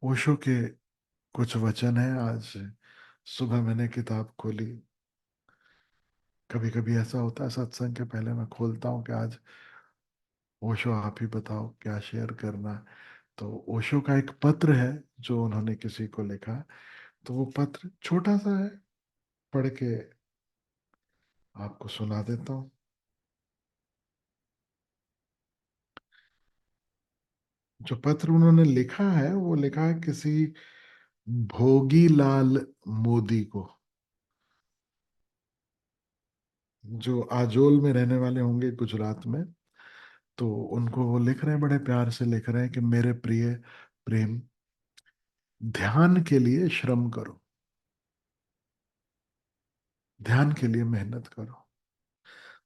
ओशो के कुछ वचन है। आज सुबह मैंने किताब खोली। कभी कभी ऐसा होता है, सत्संग के पहले मैं खोलता हूँ कि आज ओशो आप ही बताओ क्या शेयर करना है। तो ओशो का एक पत्र है जो उन्होंने किसी को लिखा। तो वो पत्र छोटा सा है, पढ़ के आपको सुना देता हूँ। जो पत्र उन्होंने लिखा है वो लिखा है किसी भोगीलाल मोदी को, जो आजोल में रहने वाले होंगे गुजरात में। तो उनको वो लिख रहे हैं, बड़े प्यार से लिख रहे हैं कि मेरे प्रिय प्रेम, ध्यान के लिए श्रम करो, ध्यान के लिए मेहनत करो।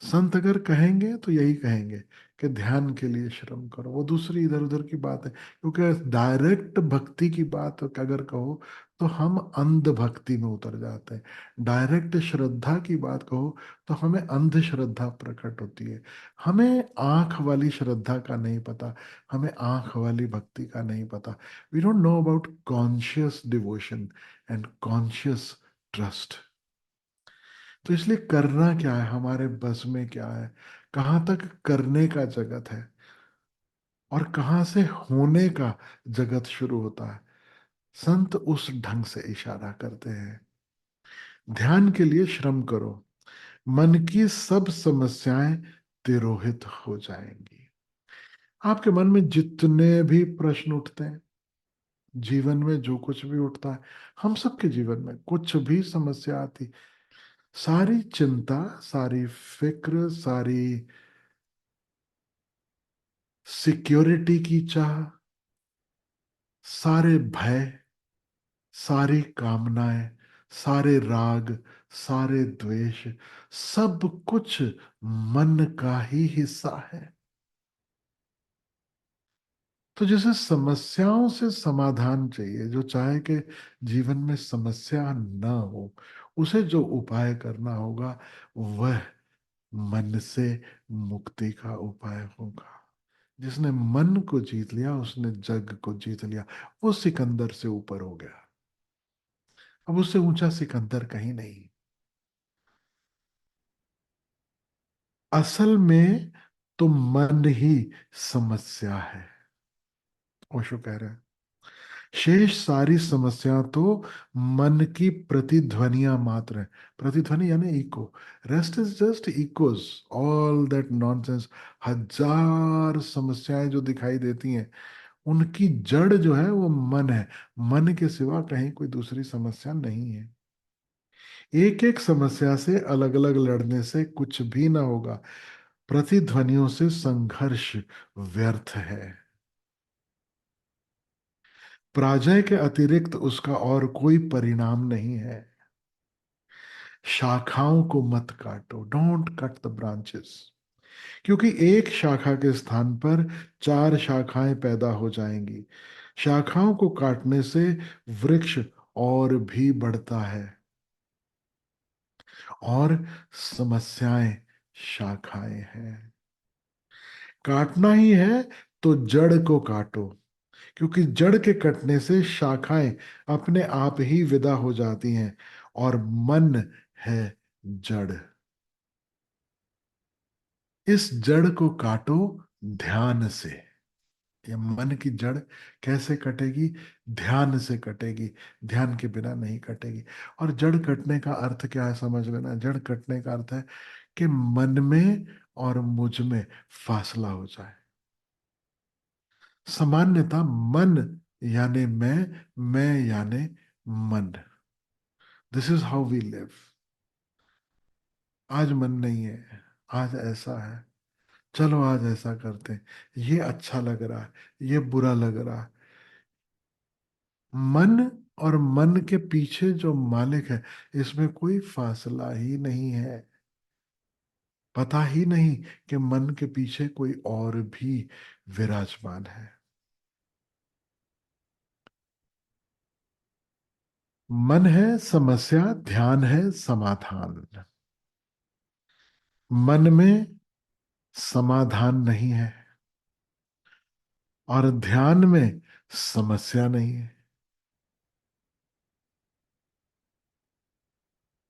संत अगर कहेंगे तो यही कहेंगे कि ध्यान के लिए श्रम करो। वो दूसरी इधर उधर की बात है, क्योंकि डायरेक्ट भक्ति की बात अगर कहो तो हम अंध भक्ति में उतर जाते हैं। डायरेक्ट श्रद्धा की बात कहो तो हमें अंधश्रद्धा प्रकट होती है। हमें आंख वाली श्रद्धा का नहीं पता, हमें आंख वाली भक्ति का नहीं पता। We don't know about conscious devotion and conscious trust. तो इसलिए करना क्या है, हमारे बस में क्या है, कहाँ तक करने का जगत है और कहाँ से होने का जगत शुरू होता है। संत उस ढंग से इशारा करते हैं। ध्यान के लिए श्रम करो, मन की सब समस्याएं तिरोहित हो जाएंगी। आपके मन में जितने भी प्रश्न उठते हैं, जीवन में जो कुछ भी उठता है, हम सबके जीवन में कुछ भी समस्या आती, सारी चिंता, सारी फिक्र, सारी सिक्योरिटी की चाह, सारे भय, सारी कामनाएं, सारे राग, सारे द्वेष, सब कुछ मन का ही हिस्सा है। तो जैसे समस्याओं से समाधान चाहिए, जो चाहे कि जीवन में समस्या ना हो, उसे जो उपाय करना होगा वह मन से मुक्ति का उपाय होगा। जिसने मन को जीत लिया उसने जग को जीत लिया। वो सिकंदर से ऊपर हो गया। अब उससे ऊंचा सिकंदर कहीं नहीं। असल में तो मन ही समस्या है, ओशो कह रहे हैं। शेष सारी समस्या तो मन की प्रतिध्वनियां मात्र है। प्रतिध्वनि यानी echo. Rest is just echoes, all that nonsense. हजार समस्याएं जो दिखाई देती हैं, उनकी जड़ जो है वो मन है। मन के सिवा कहीं कोई दूसरी समस्या नहीं है। एक एक समस्या से अलग अलग लड़ने से कुछ भी ना होगा। प्रतिध्वनियों से संघर्ष व्यर्थ है। पराजय के अतिरिक्त उसका और कोई परिणाम नहीं है। शाखाओं को मत काटो, डोंट कट द ब्रांचेस। क्योंकि एक शाखा के स्थान पर चार शाखाएं पैदा हो जाएंगी। शाखाओं को काटने से वृक्ष और भी बढ़ता है, और समस्याएं शाखाएं हैं। काटना ही है तो जड़ को काटो, क्योंकि जड़ के कटने से शाखाएं अपने आप ही विदा हो जाती हैं, और मन है जड़। इस जड़ को काटो ध्यान से। ये मन की जड़ कैसे कटेगी? ध्यान से कटेगी। ध्यान के बिना नहीं कटेगी। और जड़ कटने का अर्थ क्या है समझ लेना। जड़ कटने का अर्थ है कि मन में और मुझ में फासला हो जाए। सामान्यता मन यानी मैं यानी मन। This is how we live. आज मन नहीं है, आज ऐसा है, चलो आज ऐसा करते हैं, ये अच्छा लग रहा है, ये बुरा लग रहा है। मन और मन के पीछे जो मालिक है, इसमें कोई फासला ही नहीं है। पता ही नहीं कि मन के पीछे कोई और भी विराजमान है। मन है समस्या, ध्यान है समाधान। मन में समाधान नहीं है और ध्यान में समस्या नहीं है।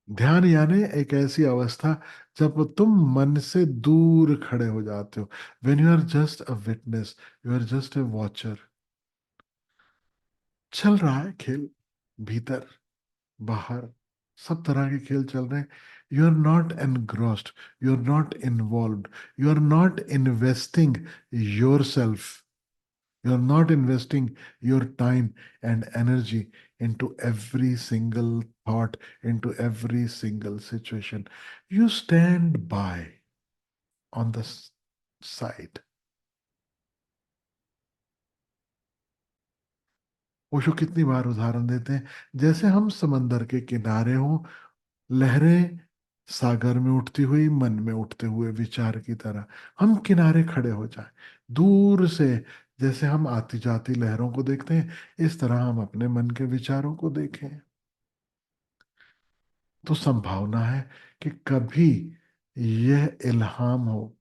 ध्यान यानी एक ऐसी अवस्था जब तुम मन से दूर खड़े हो जाते हो। When you are just a witness, you are just a watcher. चल रहा है खेल, भीतर बाहर सब तरह के खेल चल रहे हैं। You are not engrossed, you are not involved, you are not investing yourself, you are not investing your time and energy into every single thought, into every single situation. You stand by on the side. Osho कितनी बार उदाहरण देते हैं, जैसे हम समंदर के किनारे हों, लहरें सागर में उठती हुई मन में उठते हुए विचार की तरह हम किनारे खड़े हो जाएं, दूर से। जैसे हम आती जाती लहरों को देखते हैं, इस तरह हम अपने मन के विचारों को देखें। तो संभावना है कि कभी यह इल्हाम हो,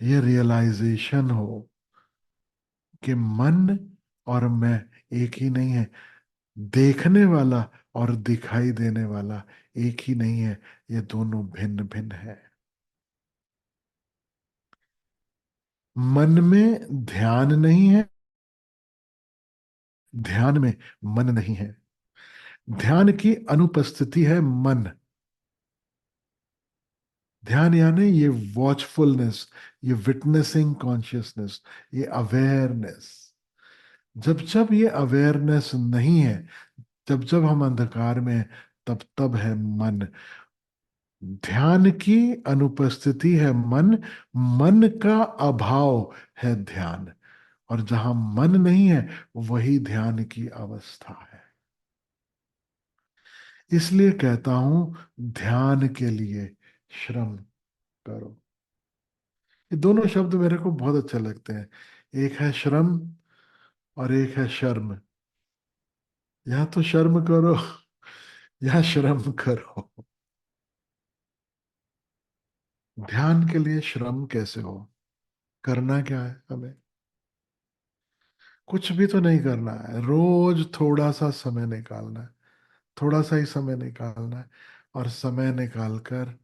यह रियलाइजेशन हो कि मन और मैं एक ही नहीं है, देखने वाला और दिखाई देने वाला एक ही नहीं है, ये दोनों भिन्न भिन्न है। मन में ध्यान नहीं है, ध्यान में मन नहीं है। ध्यान की अनुपस्थिति है मन। ध्यान यानी ये वॉचफुलनेस, ये विटनेसिंग कॉन्शियसनेस, ये अवेयरनेस। जब जब ये अवेयरनेस नहीं है, जब जब हम अंधकार में हैं, तब तब है मन। ध्यान की अनुपस्थिति है मन, मन का अभाव है ध्यान। और जहां मन नहीं है, वही ध्यान की अवस्था है। इसलिए कहता हूं, ध्यान के लिए श्रम करो। ये दोनों शब्द मेरे को बहुत अच्छे लगते हैं। एक है श्रम और एक है शर्म। या तो शर्म करो या श्रम करो। ध्यान के लिए श्रम कैसे हो? करना क्या है हमें? कुछ भी तो नहीं करना है, रोज थोड़ा सा समय निकालना है। थोड़ा सा ही समय निकालना है, और समय निकालकर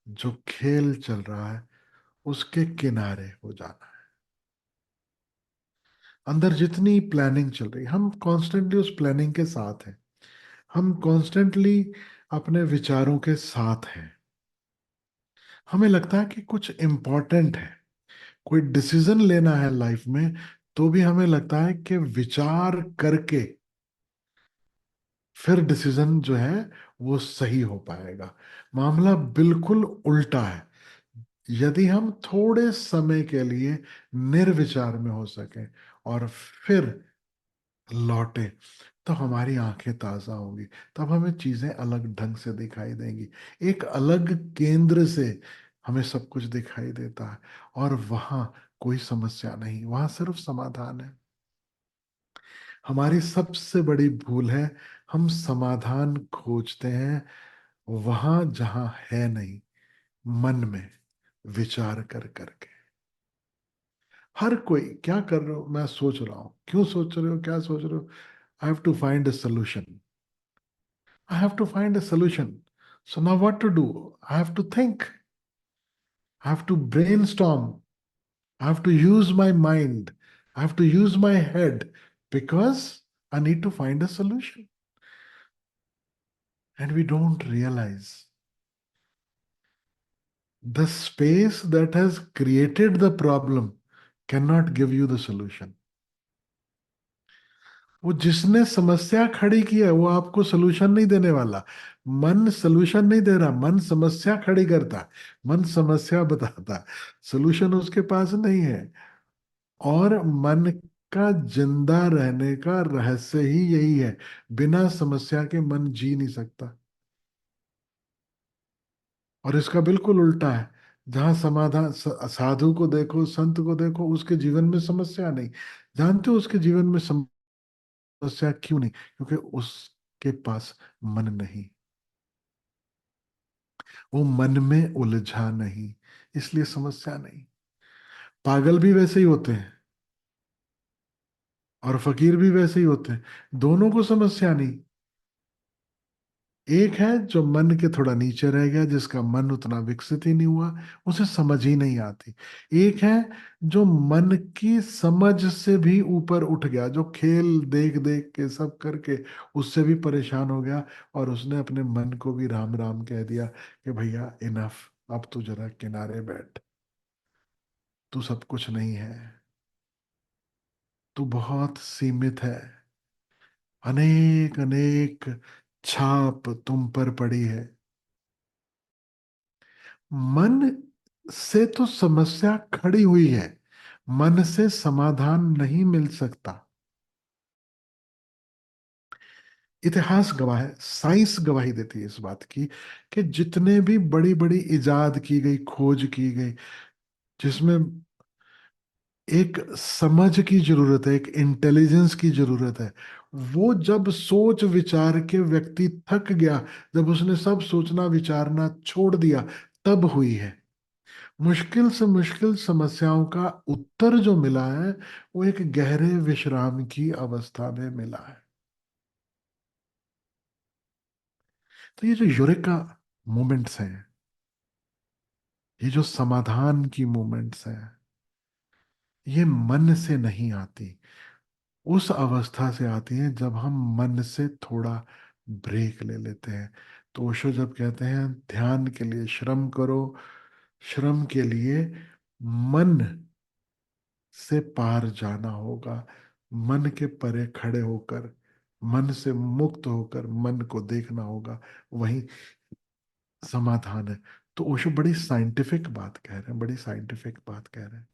जो खेल चल रहा है उसके किनारे हो जाना है। अंदर जितनी प्लानिंग चल रही है, हम कॉन्स्टेंटली उस प्लानिंग के साथ हैं। हम कॉन्स्टेंटली अपने विचारों के साथ हैं। हमें लगता है कि कुछ इम्पोर्टेंट है, कोई डिसीजन लेना है लाइफ में, तो भी हमें लगता है कि विचार करके फिर डिसीजन जो है वो सही हो पाएगा। मामला बिल्कुल उल्टा है। यदि हम थोड़े समय के लिए निर्विचार में हो सके और फिर लौटे, तो हमारी आंखें ताजा होंगी। तब हमें चीजें अलग ढंग से दिखाई देंगी। एक अलग केंद्र से हमें सब कुछ दिखाई देता है, और वहां कोई समस्या नहीं, वहां सिर्फ समाधान है। हमारी सबसे बड़ी भूल है, हम समाधान खोजते हैं वहां जहां है नहीं, मन में विचार कर करके। हर कोई क्या कर रहे हो, मैं सोच रहा हूं, क्यों सोच रहे हो, क्या सोच रहे हो? I have to find a solution, I have to find a solution. So now what to do? I have to think, I have to brainstorm, I have to use my mind, I have to use my head, because I need to find a solution. And we don't realize the space that has created the problem cannot give you the solution. वो जिसने समस्या खड़ी की है, वो आपको solution नहीं देने वाला। मन सलूशन नहीं दे रहा, मन समस्या खड़ी करता है, मन समस्या बताता है। सलूशन उसके पास नहीं है। और मन का जिंदा रहने का रहस्य ही यही है, बिना समस्या के मन जी नहीं सकता। और इसका बिल्कुल उल्टा है, जहां समाधान, साधु को देखो, संत को देखो, उसके जीवन में समस्या नहीं। जानते हो उसके जीवन में समस्या क्यों नहीं? क्योंकि उसके पास मन नहीं, वो मन में उलझा नहीं, इसलिए समस्या नहीं। पागल भी वैसे ही होते हैं और फकीर भी वैसे ही होते हैं, दोनों को समस्या नहीं। एक है जो मन के थोड़ा नीचे रह गया, जिसका मन उतना विकसित ही नहीं हुआ, उसे समझ ही नहीं आती। एक है जो मन की समझ से भी ऊपर उठ गया, जो खेल देख देख के सब करके उससे भी परेशान हो गया, और उसने अपने मन को भी राम राम कह दिया कि भैया इनफ, अब तू जरा किनारे बैठ, तू सब कुछ नहीं है, तू बहुत सीमित है, अनेक अनेक छाप तुम पर पड़ी है। मन से तो समस्या खड़ी हुई है, मन से समाधान नहीं मिल सकता। इतिहास गवाह है, साइंस गवाही देती है इस बात की, कि जितने भी बड़ी बड़ी इजाद की गई, खोज की गई, जिसमें एक समझ की जरूरत है, एक इंटेलिजेंस की जरूरत है, वो जब सोच विचार के व्यक्ति थक गया, जब उसने सब सोचना विचारना छोड़ दिया, तब हुई है। मुश्किल से मुश्किल समस्याओं का उत्तर जो मिला है, वो एक गहरे विश्राम की अवस्था में मिला है। तो ये जो यूरेका मोमेंट्स हैं, ये जो समाधान की मोमेंट्स हैं, ये मन से नहीं आती, उस अवस्था से आती हैं जब हम मन से थोड़ा ब्रेक ले लेते हैं। तो ओशो जब कहते हैं ध्यान के लिए श्रम करो, श्रम के लिए मन से पार जाना होगा, मन के परे खड़े होकर, मन से मुक्त होकर मन को देखना होगा, वही समाधान है। तो ओशो बड़ी साइंटिफिक बात कह रहे हैं, बड़ी साइंटिफिक बात कह रहे हैं।